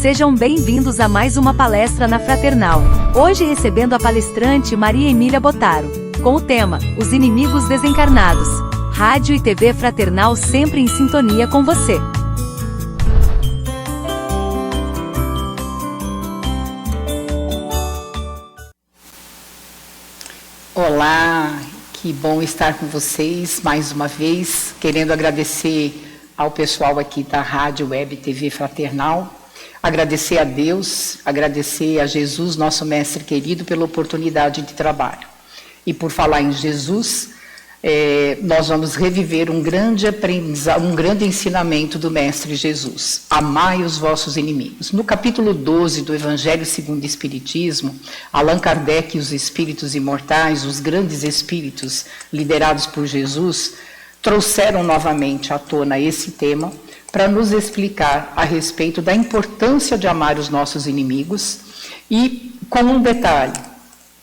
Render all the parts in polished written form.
Sejam bem-vindos a mais uma palestra na Fraternal. Hoje recebendo a palestrante Maria Emília Botaro, com o tema Os Inimigos Desencarnados. Rádio e TV Fraternal sempre em sintonia com você. Olá, que bom estar com vocês mais uma vez, querendo agradecer ao pessoal aqui da Rádio Web TV Fraternal, agradecer a Deus, agradecer a Jesus, nosso mestre querido, pela oportunidade de trabalho. E por falar em Jesus, nós vamos reviver um grande aprendizado, um grande ensinamento do mestre Jesus. Amai os vossos inimigos. No capítulo 12 do Evangelho segundo o Espiritismo, Allan Kardec e os espíritos imortais, os grandes espíritos liderados por Jesus, trouxeram novamente à tona esse tema para nos explicar a respeito da importância de amar os nossos inimigos e com um detalhe.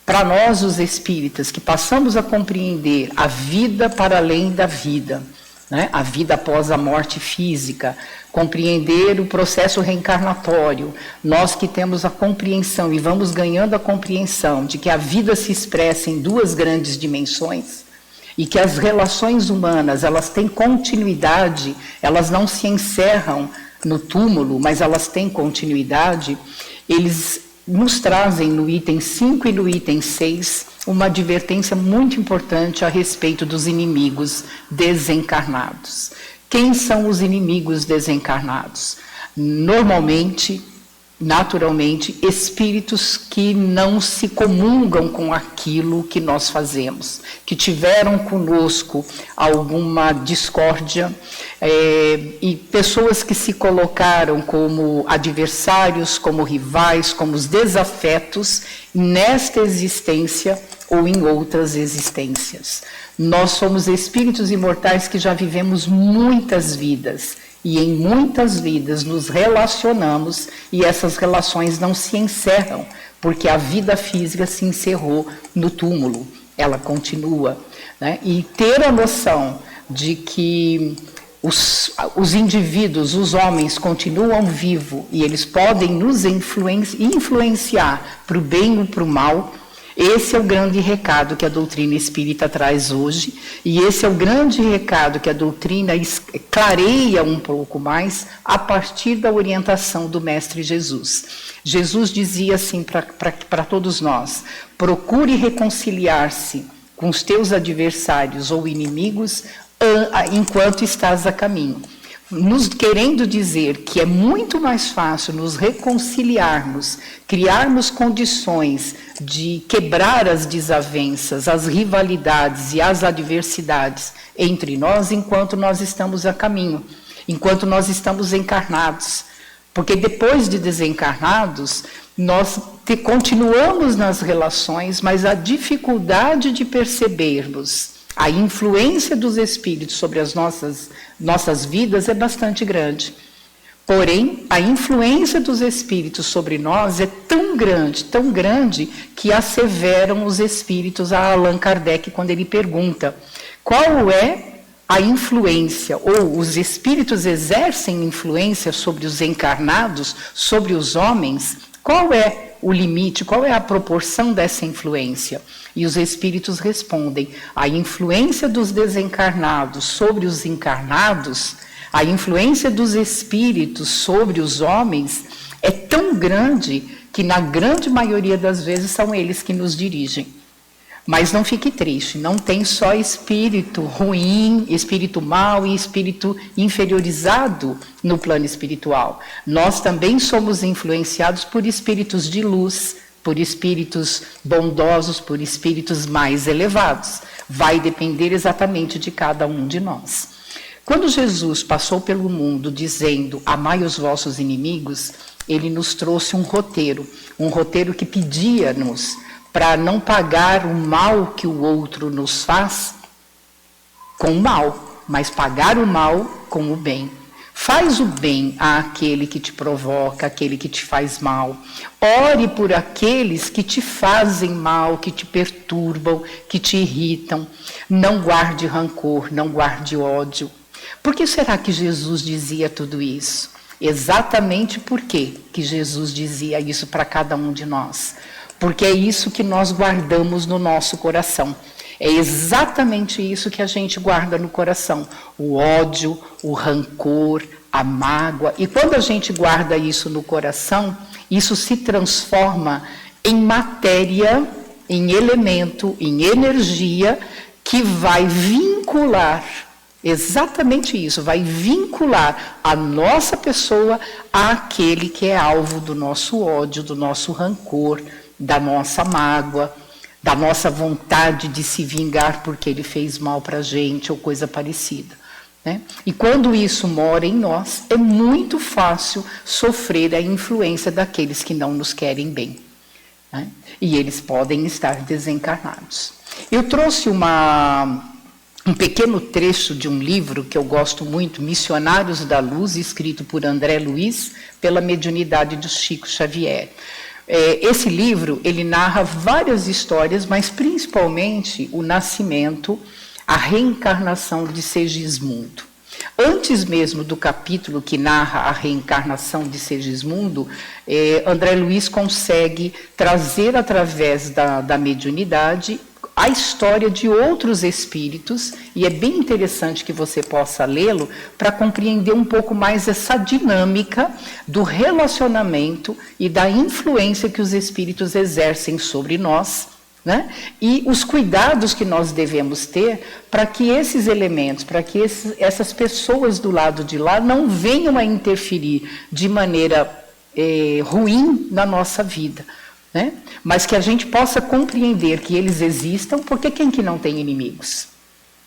Para nós, os espíritas, que passamos a compreender a vida para além da vida, né? A vida após a morte física, compreender o processo reencarnatório, nós que temos a compreensão e vamos ganhando a compreensão de que a vida se expressa em duas grandes dimensões e que as relações humanas, elas têm continuidade, elas não se encerram no túmulo, mas elas têm continuidade, eles nos trazem no item 5 e no item 6 uma advertência muito importante a respeito dos inimigos desencarnados. Quem são os inimigos desencarnados? Normalmente, naturalmente, espíritos que não se comungam com aquilo que nós fazemos, que tiveram conosco alguma discórdia, e pessoas que se colocaram como adversários, como rivais, como os desafetos nesta existência ou em outras existências. Nós somos espíritos imortais que já vivemos muitas vidas, e em muitas vidas nos relacionamos e essas relações não se encerram, porque a vida física se encerrou no túmulo, ela continua, né? E ter a noção de que os indivíduos, os homens continuam vivos e eles podem nos influenciar para o bem ou para o mal. Esse é o grande recado que a doutrina espírita traz hoje, e esse é o grande recado que a doutrina clareia um pouco mais a partir da orientação do Mestre Jesus. Jesus dizia assim para todos nós: procure reconciliar-se com os teus adversários ou inimigos enquanto estás a caminho. Nos querendo dizer que é muito mais fácil nos reconciliarmos, criarmos condições de quebrar as desavenças, as rivalidades e as adversidades entre nós enquanto nós estamos a caminho, enquanto nós estamos encarnados. Porque depois de desencarnados, nós continuamos nas relações, mas a dificuldade de percebermos a influência dos espíritos sobre as nossas vidas é bastante grande. Porém, a influência dos espíritos sobre nós é tão grande, que asseveram os espíritos a Allan Kardec quando ele pergunta: qual é a influência, ou os espíritos exercem influência sobre os encarnados, sobre os homens? Qual é o limite, qual é a proporção dessa influência? E os espíritos respondem: a influência dos desencarnados sobre os encarnados, a influência dos espíritos sobre os homens é tão grande que na grande maioria das vezes são eles que nos dirigem. Mas não fique triste, não tem só espírito ruim, espírito mau e espírito inferiorizado no plano espiritual. Nós também somos influenciados por espíritos de luz, por espíritos bondosos, por espíritos mais elevados. Vai depender exatamente de cada um de nós. Quando Jesus passou pelo mundo dizendo: amai os vossos inimigos, ele nos trouxe um roteiro que pedia-nos para não pagar o mal que o outro nos faz com o mal, mas pagar o mal com o bem. Faz o bem àquele que te provoca, àquele que te faz mal. Ore por aqueles que te fazem mal, que te perturbam, que te irritam. Não guarde rancor, não guarde ódio. Por que será que Jesus dizia tudo isso? Exatamente por quê que Jesus dizia isso para cada um de nós? Porque é isso que nós guardamos no nosso coração. É exatamente isso que a gente guarda no coração. O ódio, o rancor, a mágoa. E quando a gente guarda isso no coração, isso se transforma em matéria, em elemento, em energia, que vai vincular, exatamente isso, vai vincular a nossa pessoa àquele que é alvo do nosso ódio, do nosso rancor, da nossa mágoa, da nossa vontade de se vingar porque ele fez mal para a gente ou coisa parecida. Né? E quando isso mora em nós, é muito fácil sofrer a influência daqueles que não nos querem bem. Né? E eles podem estar desencarnados. Eu trouxe um pequeno trecho de um livro que eu gosto muito, Missionários da Luz, escrito por André Luiz, pela mediunidade do Chico Xavier. Esse livro, ele narra várias histórias, mas principalmente o nascimento, a reencarnação de Segismundo. Antes mesmo do capítulo que narra a reencarnação de Segismundo, André Luiz consegue trazer através da mediunidade a história de outros espíritos, e é bem interessante que você possa lê-lo para compreender um pouco mais essa dinâmica do relacionamento e da influência que os espíritos exercem sobre nós, né? E os cuidados que nós devemos ter para que esses elementos, para que essas pessoas do lado de lá não venham a interferir de maneira ruim na nossa vida. Né? Mas que a gente possa compreender que eles existam, porque quem que não tem inimigos?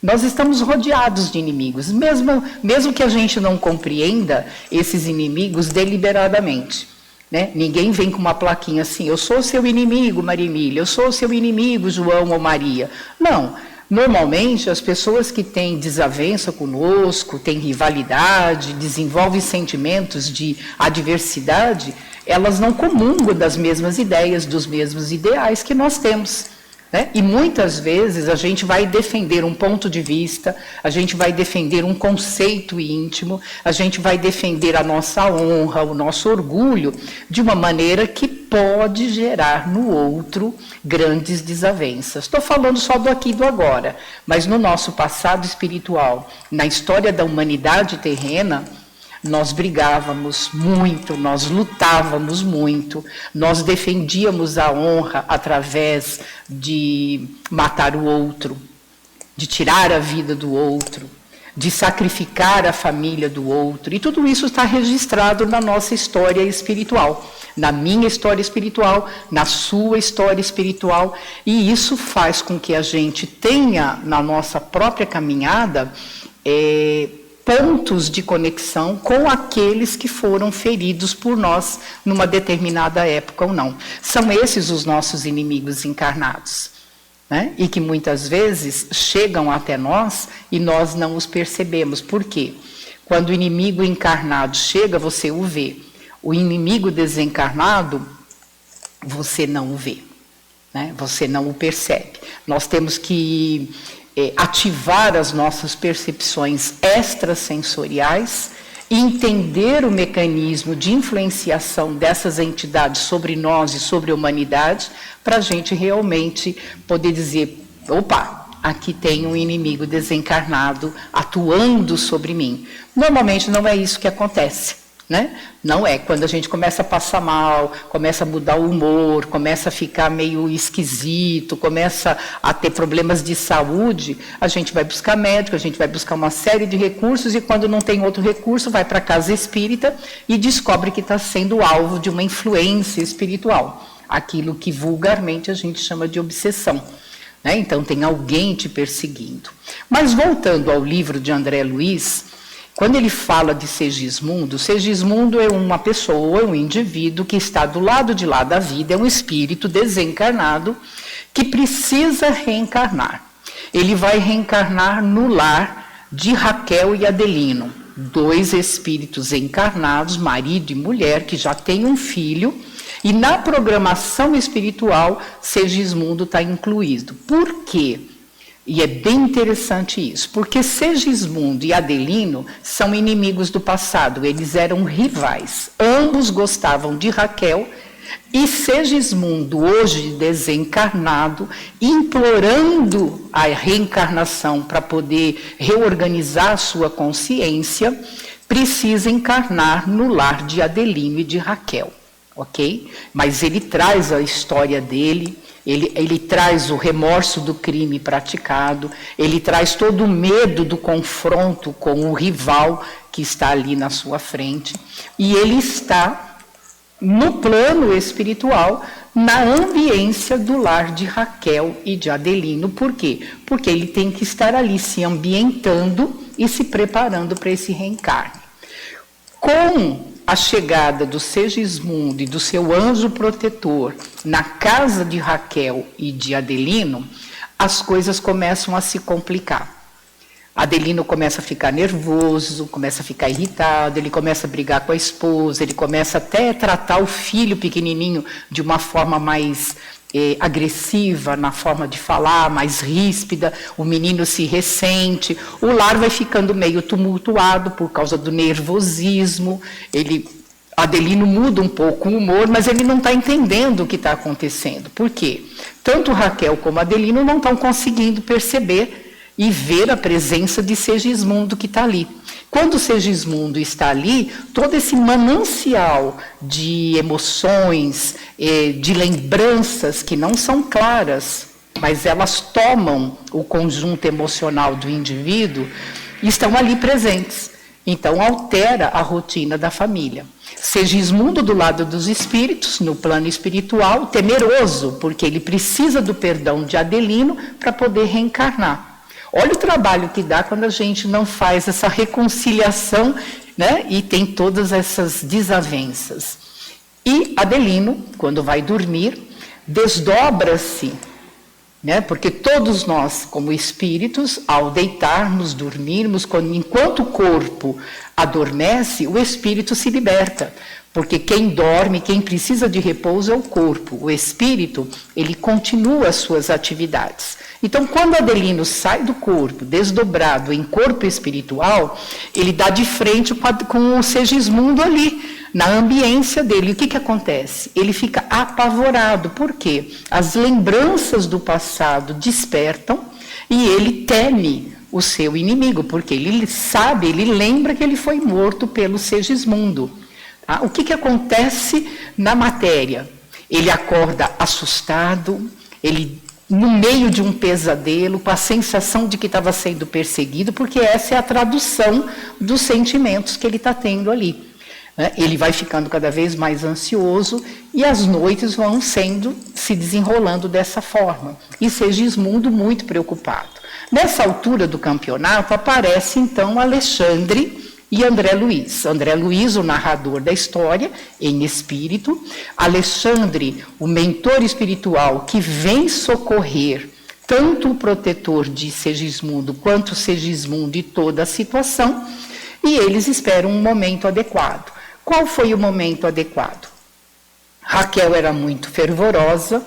Nós estamos rodeados de inimigos, mesmo que a gente não compreenda esses inimigos deliberadamente. Né? Ninguém vem com uma plaquinha assim, eu sou seu inimigo, Maria Emília, eu sou seu inimigo, João ou Maria. Não, normalmente as pessoas que têm desavença conosco, têm rivalidade, desenvolvem sentimentos de adversidade, elas não comungam das mesmas ideias, dos mesmos ideais que nós temos. Né? E muitas vezes a gente vai defender um ponto de vista, a gente vai defender um conceito íntimo, a gente vai defender a nossa honra, o nosso orgulho, de uma maneira que pode gerar no outro grandes desavenças. Estou falando só do aqui e do agora, mas no nosso passado espiritual, na história da humanidade terrena, nós brigávamos muito, nós lutávamos muito, nós defendíamos a honra através de matar o outro, de tirar a vida do outro, de sacrificar a família do outro. E tudo isso está registrado na nossa história espiritual, na minha história espiritual, na sua história espiritual. E isso faz com que a gente tenha, na nossa própria caminhada, pontos de conexão com aqueles que foram feridos por nós numa determinada época ou não. São esses os nossos inimigos encarnados, né? E que muitas vezes chegam até nós e nós não os percebemos. Por quê? Quando o inimigo encarnado chega, você o vê. O inimigo desencarnado, você não o vê, né? Você não o percebe. Nós temos que ativar as nossas percepções extrasensoriais e entender o mecanismo de influenciação dessas entidades sobre nós e sobre a humanidade, para a gente realmente poder dizer, opa, aqui tem um inimigo desencarnado atuando sobre mim. Normalmente não é isso que acontece. Né? Não é, quando a gente começa a passar mal, começa a mudar o humor, começa a ficar meio esquisito, começa a ter problemas de saúde, a gente vai buscar médico, a gente vai buscar uma série de recursos e quando não tem outro recurso, vai para a casa espírita e descobre que está sendo alvo de uma influência espiritual, aquilo que vulgarmente a gente chama de obsessão. Né? Então tem alguém te perseguindo. Mas voltando ao livro de André Luiz, quando ele fala de Segismundo, Segismundo é uma pessoa, é um indivíduo que está do lado de lá da vida, é um espírito desencarnado que precisa reencarnar. Ele vai reencarnar no lar de Raquel e Adelino, dois espíritos encarnados, marido e mulher, que já têm um filho, e na programação espiritual, Segismundo está incluído. Por quê? E é bem interessante isso, porque Segismundo e Adelino são inimigos do passado, eles eram rivais. Ambos gostavam de Raquel, e Segismundo, hoje desencarnado, implorando a reencarnação para poder reorganizar a sua consciência, precisa encarnar no lar de Adelino e de Raquel, ok? Mas ele traz a história dele. Ele traz o remorso do crime praticado, ele traz todo o medo do confronto com o rival que está ali na sua frente, e ele está no plano espiritual, na ambiência do lar de Raquel e de Adelino. Por quê? Porque ele tem que estar ali se ambientando e se preparando para esse reencarne. Com a chegada do Segismundo e do seu anjo protetor na casa de Raquel e de Adelino, as coisas começam a se complicar. Adelino começa a ficar nervoso, começa a ficar irritado, ele começa a brigar com a esposa, ele começa até a tratar o filho pequenininho de uma forma mais agressiva, na forma de falar, mais ríspida, o menino se ressente, o lar vai ficando meio tumultuado por causa do nervosismo, Adelino muda um pouco o humor, mas ele não está entendendo o que está acontecendo. Por quê? Tanto Raquel como Adelino não estão conseguindo perceber e ver a presença de Segismundo que está ali. Quando Segismundo está ali, todo esse manancial de emoções, de lembranças que não são claras, mas elas tomam o conjunto emocional do indivíduo, estão ali presentes. Então, altera a rotina da família. Segismundo do lado dos espíritos, no plano espiritual, temeroso, porque ele precisa do perdão de Adelino para poder reencarnar. Olha o trabalho que dá quando a gente não faz essa reconciliação, né? E tem todas essas desavenças. E Adelino, quando vai dormir, desdobra-se, né? Porque todos nós, como espíritos, ao deitarmos, dormirmos, enquanto o corpo adormece, o espírito se liberta. Porque quem dorme, quem precisa de repouso é o corpo. O espírito, ele continua as suas atividades. Então, quando Adelino sai do corpo, desdobrado em corpo espiritual, ele dá de frente com o Segismundo ali, na ambiência dele. O que acontece? Ele fica apavorado. Por quê? As lembranças do passado despertam e ele teme o seu inimigo, porque ele sabe, ele lembra que ele foi morto pelo Segismundo. O que acontece na matéria? Ele acorda assustado, no meio de um pesadelo, com a sensação de que estava sendo perseguido, porque essa é a tradução dos sentimentos que ele está tendo ali. Ele vai ficando cada vez mais ansioso e as noites vão se desenrolando dessa forma. E Segismundo muito preocupado. Nessa altura do campeonato, aparece então Alexandre e André Luiz. André Luiz, o narrador da história, em espírito. Alexandre, o mentor espiritual que vem socorrer tanto o protetor de Segismundo quanto Segismundo e toda a situação. E eles esperam um momento adequado. Qual foi o momento adequado? Raquel era muito fervorosa,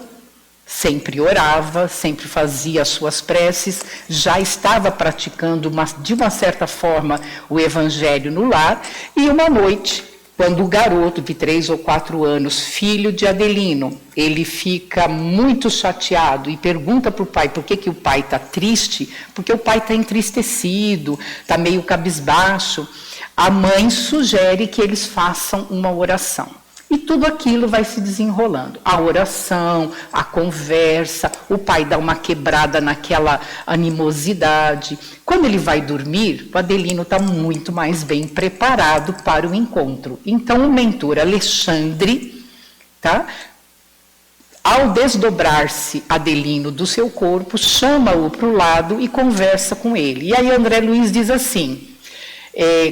sempre orava, sempre fazia as suas preces, já estava praticando, de uma certa forma, o evangelho no lar, e uma noite, quando o garoto de 3 ou 4 anos, filho de Adelino, ele fica muito chateado e pergunta para o pai por que o pai está triste, porque o pai está entristecido, está meio cabisbaixo. A mãe sugere que eles façam uma oração. E tudo aquilo vai se desenrolando. A oração, a conversa, o pai dá uma quebrada naquela animosidade. Quando ele vai dormir, o Adelino está muito mais bem preparado para o encontro. Então, o mentor Alexandre, ao desdobrar-se Adelino do seu corpo, chama-o para o lado e conversa com ele. E aí André Luiz diz assim: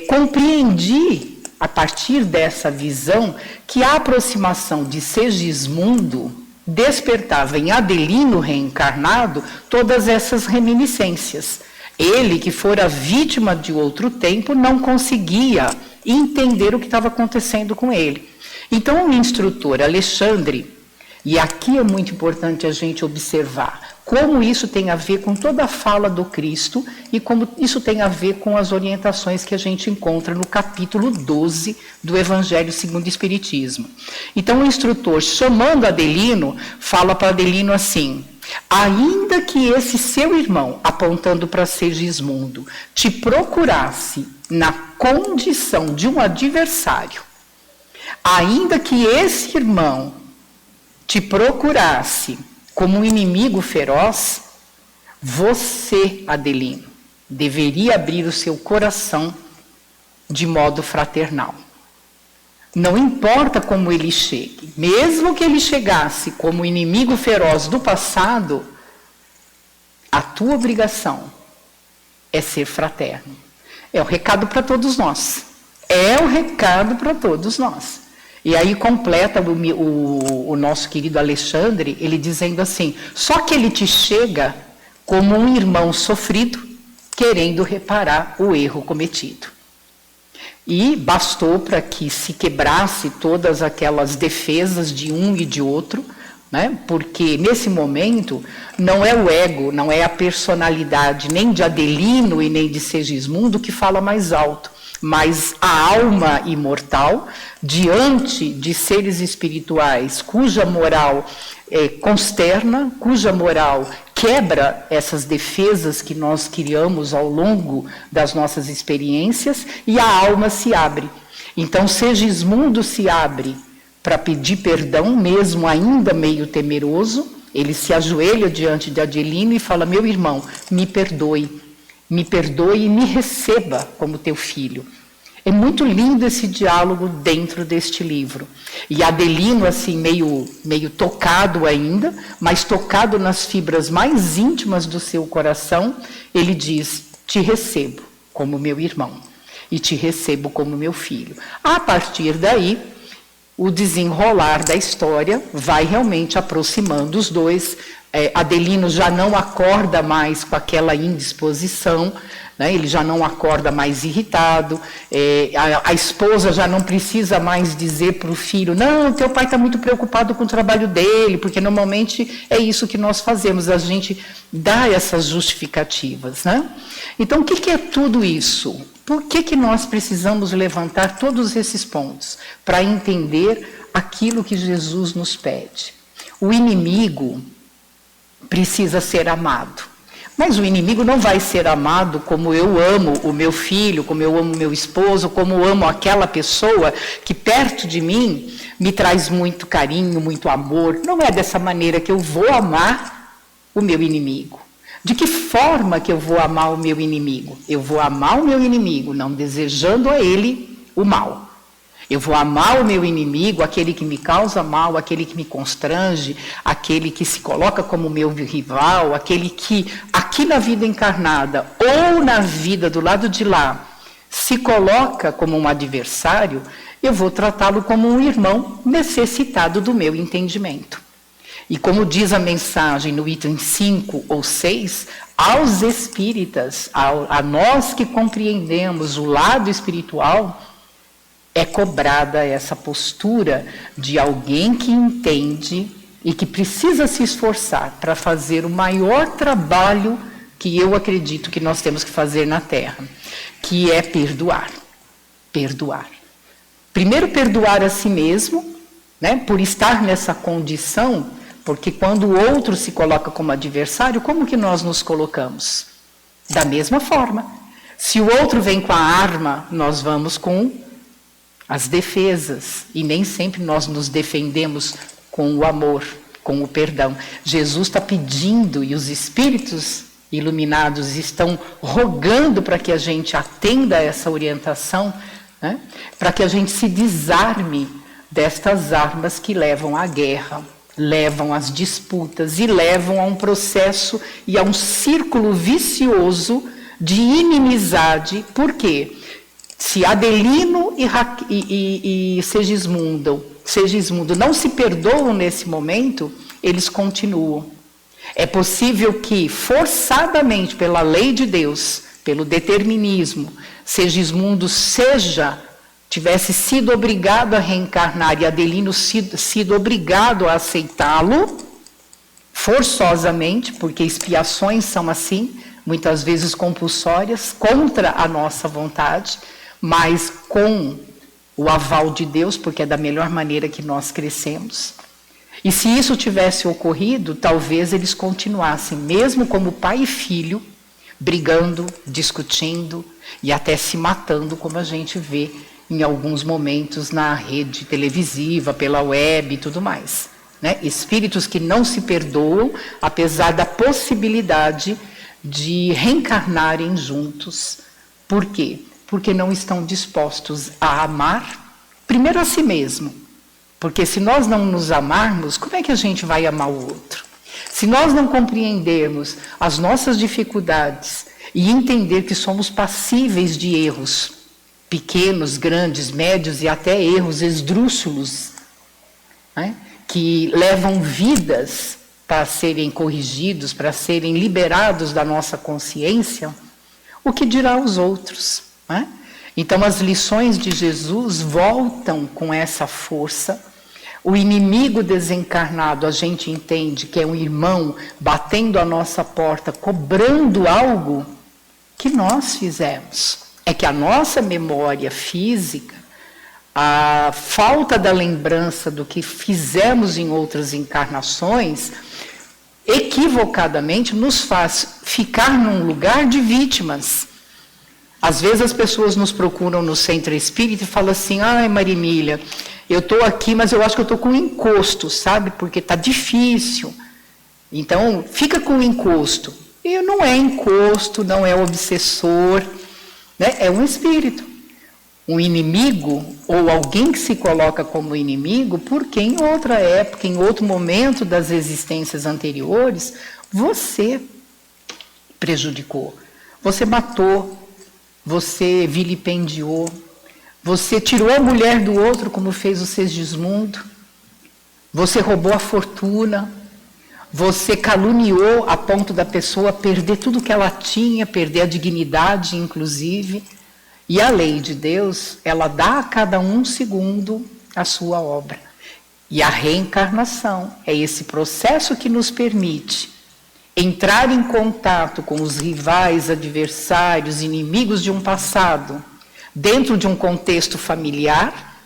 compreendi, a partir dessa visão, que a aproximação de Segismundo despertava em Adelino reencarnado todas essas reminiscências. Ele, que fora vítima de outro tempo, não conseguia entender o que estava acontecendo com ele. Então, o instrutor Alexandre, e aqui é muito importante a gente observar, como isso tem a ver com toda a fala do Cristo e como isso tem a ver com as orientações que a gente encontra no capítulo 12 do Evangelho segundo o Espiritismo. Então o instrutor, chamando Adelino, fala para Adelino assim: ainda que esse seu irmão, apontando para Segismundo, te procurasse na condição de um adversário, ainda que esse irmão te procurasse como um inimigo feroz, você, Adelino, deveria abrir o seu coração de modo fraternal. Não importa como ele chegue, mesmo que ele chegasse como inimigo feroz do passado, a tua obrigação é ser fraterno. É o recado para todos nós. É o recado para todos nós. E aí completa o nosso querido Alexandre, ele dizendo assim: só que ele te chega como um irmão sofrido, querendo reparar o erro cometido. E bastou para que se quebrasse todas aquelas defesas de um e de outro, né? Porque nesse momento não é o ego, não é a personalidade nem de Adelino e nem de Segismundo que fala mais alto, mas a alma imortal, diante de seres espirituais cuja moral consterna, cuja moral quebra essas defesas que nós criamos ao longo das nossas experiências, e a alma se abre. Então Segismundo se abre para pedir perdão, mesmo ainda meio temeroso. Ele se ajoelha diante de Adelino e fala: meu irmão, me perdoe e me receba como teu filho. É muito lindo esse diálogo dentro deste livro. E Adelino, assim, meio tocado ainda, mas tocado nas fibras mais íntimas do seu coração, ele diz: te recebo como meu irmão e te recebo como meu filho. A partir daí, o desenrolar da história vai realmente aproximando os dois. Adelino já não acorda mais com aquela indisposição, né? Ele já não acorda mais irritado, a esposa já não precisa mais dizer para o filho: não, teu pai está muito preocupado com o trabalho dele, porque normalmente é isso que nós fazemos, a gente dá essas justificativas, né? Então, o que é tudo isso? Por que nós precisamos levantar todos esses pontos? Para entender aquilo que Jesus nos pede. O inimigo precisa ser amado. Mas o inimigo não vai ser amado como eu amo o meu filho, como eu amo o meu esposo, como eu amo aquela pessoa que perto de mim me traz muito carinho, muito amor. Não é dessa maneira que eu vou amar o meu inimigo. De que forma que eu vou amar o meu inimigo? Eu vou amar o meu inimigo não desejando a ele o mal. Eu vou amar o meu inimigo, aquele que me causa mal, aquele que me constrange, aquele que se coloca como meu rival, aquele que aqui na vida encarnada ou na vida do lado de lá se coloca como um adversário. Eu vou tratá-lo como um irmão necessitado do meu entendimento. E como diz a mensagem no item 5 ou 6, aos espíritas, a nós que compreendemos o lado espiritual, é cobrada essa postura de alguém que entende e que precisa se esforçar para fazer o maior trabalho que eu acredito que nós temos que fazer na Terra, que é perdoar. Perdoar. Primeiro, perdoar a si mesmo, né, por estar nessa condição, porque quando o outro se coloca como adversário, como que nós nos colocamos? Da mesma forma. Se o outro vem com a arma, nós vamos com as defesas, e nem sempre nós nos defendemos com o amor, com o perdão. Jesus está pedindo, e os espíritos iluminados estão rogando para que a gente atenda a essa orientação, né? Para que a gente se desarme destas armas que levam à guerra, levam às disputas e levam a um processo e a um círculo vicioso de inimizade. Por quê? Se Adelino e Segismundo não se perdoam nesse momento, eles continuam. É possível que, forçadamente, pela lei de Deus, pelo determinismo, Segismundo tivesse sido obrigado a reencarnar e Adelino sido obrigado a aceitá-lo, forçosamente, porque expiações são assim, muitas vezes compulsórias, contra a nossa vontade, mas com o aval de Deus, porque é da melhor maneira que nós crescemos. E se isso tivesse ocorrido, talvez eles continuassem, mesmo como pai e filho, brigando, discutindo e até se matando, como a gente vê em alguns momentos na rede televisiva, pela web e tudo mais. Né? Espíritos que não se perdoam, apesar da possibilidade de reencarnarem juntos. Por quê? Porque não estão dispostos a amar, primeiro a si mesmo. Porque se nós não nos amarmos, como é que a gente vai amar o outro? Se nós não compreendermos as nossas dificuldades e entender que somos passíveis de erros, pequenos, grandes, médios e até erros esdrúxulos, né, que levam vidas para serem corrigidos, para serem liberados da nossa consciência, o que dirá os outros? Né? Então as lições de Jesus voltam com essa força. O inimigo desencarnado, a gente entende que é um irmão batendo a nossa porta, cobrando algo que nós fizemos. É que a nossa memória física, a falta da lembrança do que fizemos em outras encarnações, equivocadamente nos faz ficar num lugar de vítimas. Às vezes as pessoas nos procuram no centro espírita e falam assim: ai, Maria Emília, eu estou aqui, mas eu acho que eu estou com encosto, sabe? Porque está difícil. Então, fica com o encosto. E não é encosto, não é obsessor, né? É um espírito. Um inimigo, ou alguém que se coloca como inimigo, porque em outra época, em outro momento das existências anteriores, você prejudicou, você matou, você vilipendiou, você tirou a mulher do outro, como fez o Segismundo, você roubou a fortuna, você caluniou a ponto da pessoa perder tudo que ela tinha, perder a dignidade, inclusive. E a lei de Deus, ela dá a cada um segundo a sua obra. E a reencarnação é esse processo que nos permite entrar em contato com os rivais, adversários, inimigos de um passado, dentro de um contexto familiar,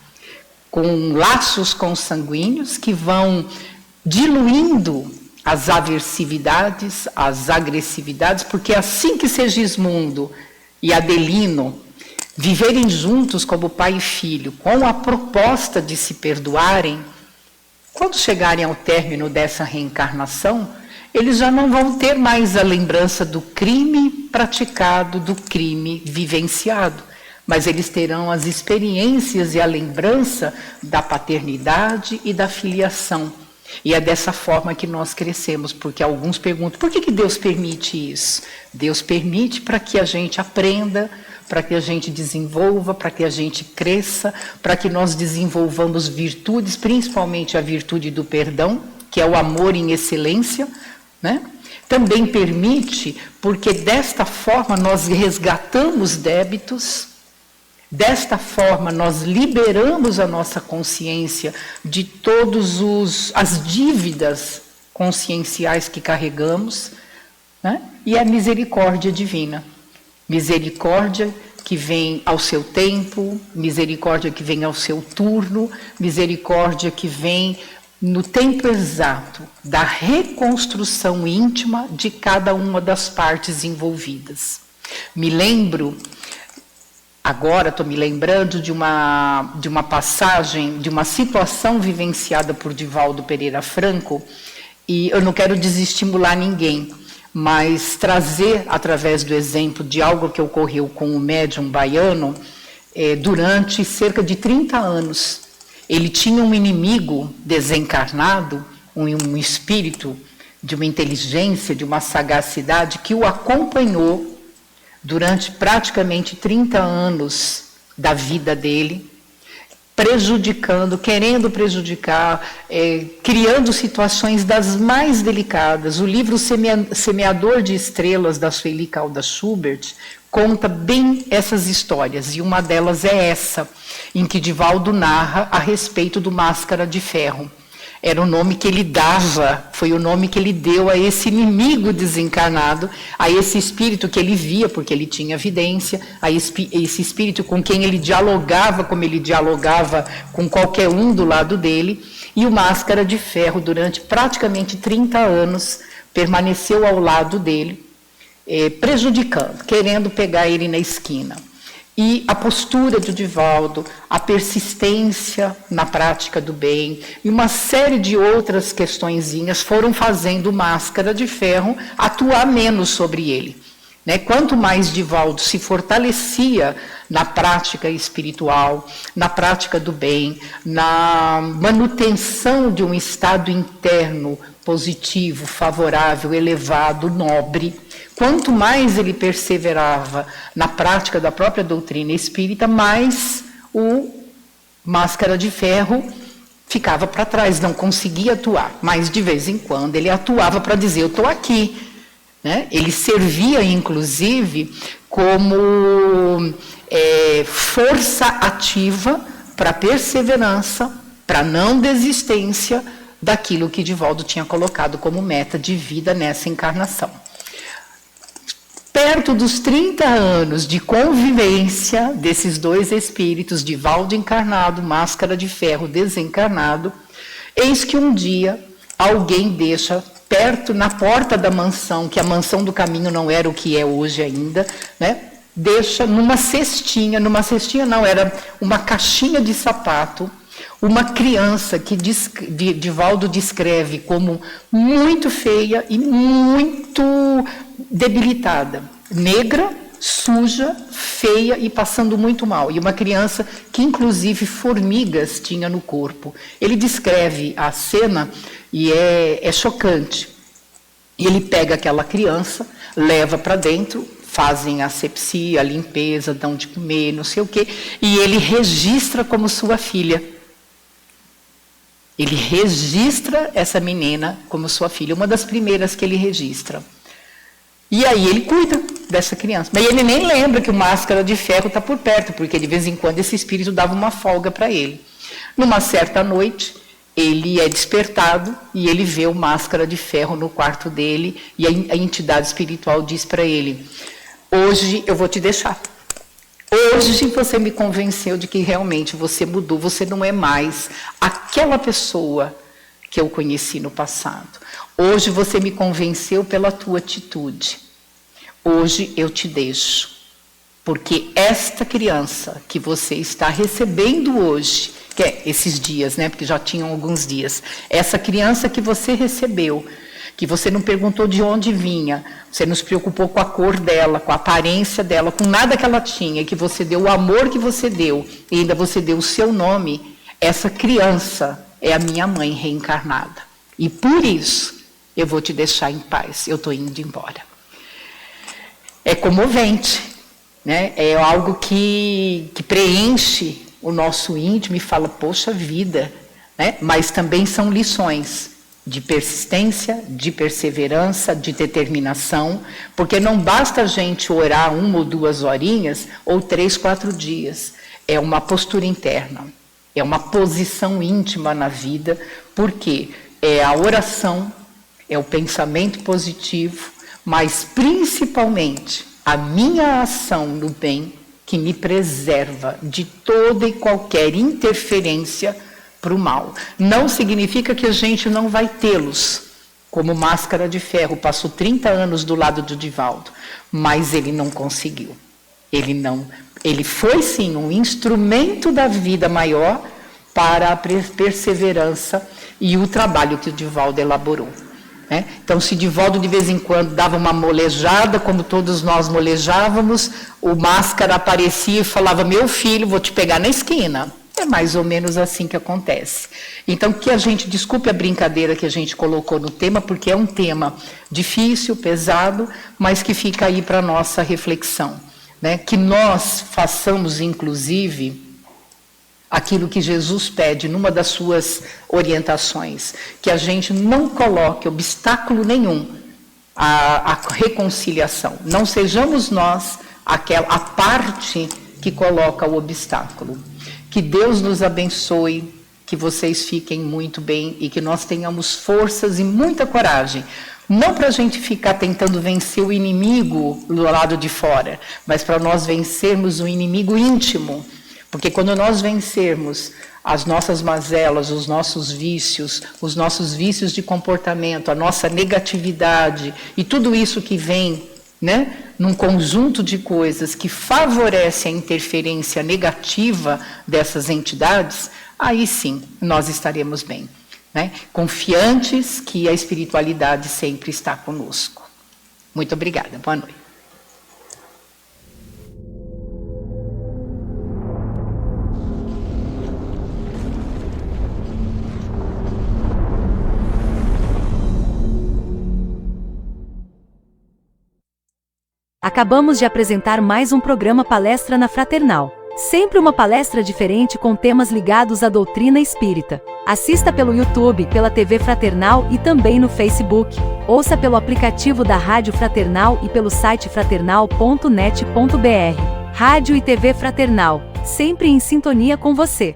com laços consanguíneos que vão diluindo as aversividades, as agressividades, porque assim que Segismundo e Adelino viverem juntos como pai e filho, com a proposta de se perdoarem, quando chegarem ao término dessa reencarnação, eles já não vão ter mais a lembrança do crime praticado, do crime vivenciado, mas eles terão as experiências e a lembrança da paternidade e da filiação. E é dessa forma que nós crescemos, porque alguns perguntam, por que Deus permite isso? Deus permite para que a gente aprenda, para que a gente desenvolva, para que a gente cresça, para que nós desenvolvamos virtudes, principalmente a virtude do perdão, que é o amor em excelência, né? Também permite, porque desta forma nós resgatamos débitos, desta forma nós liberamos a nossa consciência de todas as dívidas conscienciais que carregamos, né? E a misericórdia divina. Misericórdia que vem ao seu tempo, misericórdia que vem ao seu turno, misericórdia que vem no tempo exato da reconstrução íntima de cada uma das partes envolvidas. Me lembro, agora estou me lembrando de uma passagem, de uma situação vivenciada por Divaldo Pereira Franco, e eu não quero desestimular ninguém, mas trazer, através do exemplo de algo que ocorreu com o médium baiano, durante cerca de 30 anos. Ele tinha um inimigo desencarnado, um espírito de uma inteligência, de uma sagacidade, que o acompanhou durante praticamente 30 anos da vida dele, prejudicando, querendo prejudicar, criando situações das mais delicadas. O livro Semeador de Estrelas, da Sueli Caldas Schubert, conta bem essas histórias, e uma delas é essa, em que Divaldo narra a respeito do Máscara de Ferro. Era o nome que ele dava, foi o nome que ele deu a esse inimigo desencarnado, a esse espírito que ele via, porque ele tinha vidência, a esse espírito com quem ele dialogava, como ele dialogava com qualquer um do lado dele. E o Máscara de Ferro, durante praticamente 30 anos, permaneceu ao lado dele, prejudicando, querendo pegar ele na esquina. E a postura de Divaldo, a persistência na prática do bem e uma série de outras questõezinhas foram fazendo o Máscara de Ferro atuar menos sobre ele. Quanto mais Divaldo se fortalecia na prática espiritual, na prática do bem, na manutenção de um estado interno positivo, favorável, elevado, nobre, quanto mais ele perseverava na prática da própria doutrina espírita, mais o Máscara de Ferro ficava para trás, não conseguia atuar. Mas, de vez em quando, ele atuava para dizer, eu estou aqui. Ele servia, inclusive, como força ativa para perseverança, para não desistência daquilo que Divaldo tinha colocado como meta de vida nessa encarnação. Perto dos 30 anos de convivência desses dois espíritos, Divaldo encarnado, Máscara de Ferro desencarnado, eis que um dia alguém deixa perto, na porta da mansão, que a mansão do caminho não era o que é hoje ainda, deixa numa cestinha não, era uma caixinha de sapato, uma criança que Divaldo descreve como muito feia e muito debilitada, negra, suja, feia e passando muito mal. E uma criança que, inclusive, formigas tinha no corpo. Ele descreve a cena e é chocante. E ele pega aquela criança, leva para dentro, fazem a asepsia, a limpeza, dão de comer, não sei o quê, e ele registra como sua filha. Ele registra essa menina como sua filha, uma das primeiras que ele registra. E aí ele cuida dessa criança. Mas ele nem lembra que o Máscara de Ferro está por perto, porque de vez em quando esse espírito dava uma folga para ele. Numa certa noite, ele é despertado e ele vê o Máscara de Ferro no quarto dele, e a entidade espiritual diz para ele, hoje eu vou te deixar. Hoje você me convenceu de que realmente você mudou, você não é mais aquela pessoa que eu conheci no passado. Hoje você me convenceu pela tua atitude. Hoje eu te deixo. Porque esta criança que você está recebendo hoje, que é esses dias, porque já tinham alguns dias, essa criança que você recebeu, que você não perguntou de onde vinha, você não se preocupou com a cor dela, com a aparência dela, com nada que ela tinha, que você deu o amor que você deu, e ainda você deu o seu nome, essa criança é a minha mãe reencarnada. E por isso, eu vou te deixar em paz, eu estou indo embora. É comovente, é algo que preenche o nosso íntimo e fala, poxa vida, mas também são lições de persistência, de perseverança, de determinação, porque não basta a gente orar 1 ou 2 horinhas, ou 3, 4 dias. É uma postura interna, é uma posição íntima na vida, porque é a oração, é o pensamento positivo, mas principalmente a minha ação no bem que me preserva de toda e qualquer interferência para o mal. Não significa que a gente não vai tê-los, como Máscara de Ferro, passou 30 anos do lado do Divaldo, mas ele não conseguiu. Ele foi sim um instrumento da vida maior para a perseverança e o trabalho que o Divaldo elaborou. Então, se Divaldo de vez em quando dava uma molejada, como todos nós molejávamos, o Máscara aparecia e falava, meu filho, vou te pegar na esquina. É mais ou menos assim que acontece. Então, que a gente, desculpe a brincadeira que a gente colocou no tema, porque é um tema difícil, pesado, mas que fica aí para a nossa reflexão. Que nós façamos, inclusive, aquilo que Jesus pede numa das suas orientações, que a gente não coloque obstáculo nenhum à reconciliação. Não sejamos nós a parte que coloca o obstáculo. Que Deus nos abençoe, que vocês fiquem muito bem e que nós tenhamos forças e muita coragem. Não para a gente ficar tentando vencer o inimigo do lado de fora, mas para nós vencermos o inimigo íntimo. Porque quando nós vencermos as nossas mazelas, os nossos vícios de comportamento, a nossa negatividade e tudo isso que vem, né, num conjunto de coisas que favorece a interferência negativa dessas entidades, aí sim nós estaremos bem, né? Confiantes que a espiritualidade sempre está conosco. Muito obrigada, boa noite. Acabamos de apresentar mais um programa Palestra na Fraternal. Sempre uma palestra diferente com temas ligados à doutrina espírita. Assista pelo YouTube, pela TV Fraternal e também no Facebook. Ouça pelo aplicativo da Rádio Fraternal e pelo site fraternal.net.br. Rádio e TV Fraternal, sempre em sintonia com você.